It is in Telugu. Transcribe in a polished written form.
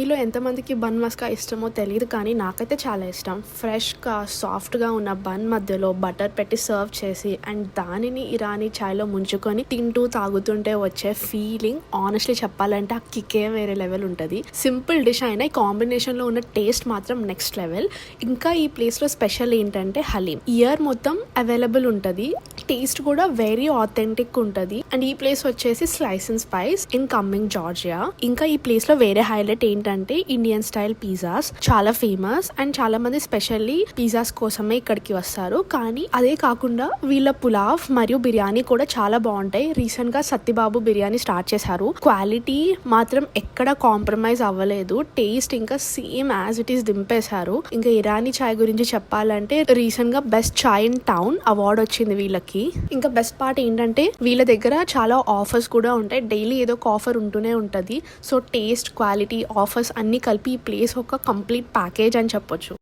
మీలో ఎంతమందికి బన్ మస్కా ఇష్టమో తెలియదు, కానీ నాకైతే చాలా ఇష్టం. ఫ్రెష్గా సాఫ్ట్గా ఉన్న బన్ మధ్యలో బటర్ పెట్టి సర్వ్ చేసి అండ్ దానిని ఇరానీ చాయ్లో ముంచుకొని తింటూ తాగుతుంటే వచ్చే ఫీలింగ్ ఆనెస్ట్లీ చెప్పాలంటే ఆ కిక్కే వేరే లెవెల్ ఉంటుంది. సింపుల్ డిష్ అయినా ఈ కాంబినేషన్లో ఉన్న టేస్ట్ మాత్రం నెక్స్ట్ లెవెల్. ఇంకా ఈ ప్లేస్లో స్పెషల్ ఏంటంటే హలీం. ఇయర్ మొత్తం అవైలబుల్ ఉంటుంది, టేస్ట్ కూడా వెరీ ఆథెంటిక్ ఉంటుంది. అండ్ ఈ ప్లేస్ వచ్చేసి slice and spice in coming Georgia. ఇంకా ఈ ప్లేస్లో వేరే హైలైట్ ఏంటంటే ఇండియన్ స్టైల్ పిజ్జాస్ చాలా ఫేమస్ అండ్ చాలా మంది స్పెషల్లీ పిజ్జాస్ కోసమే ఇక్కడికి వస్తారు. కానీ అదే కాకుండా వీళ్ళ పులావ్ మరియు బిర్యానీ కూడా చాలా బాగుంటాయి. రీసెంట్ గా సత్యబాబు బిర్యానీ స్టార్ట్ చేశారు. క్వాలిటీ మాత్రం ఎక్కడ కాంప్రమైజ్ అవ్వలేదు, టేస్ట్ ఇంకా సేమ్ యాజ్ ఇట్ ఈస్ దింపేశారు. ఇంకా ఇరానీ చాయ్ గురించి చెప్పాలంటే రీసెంట్ గా best chai in town award వచ్చింది వీళ్ళకి. ఇంకా బెస్ట్ పార్ట్ ఏంటంటే వీళ్ళ దగ్గర చాలా ఆఫర్స్ కూడా ఉంటాయి. డైలీ ఏదో ఒక ఆఫర్ ఉంటూనే ఉంటది. సో టేస్ట్, క్వాలిటీ, ఆఫర్స్ అన్ని కలిపి ఈ ప్లేస్ ఒక కంప్లీట్ ప్యాకేజ్ అని చెప్పొచ్చు.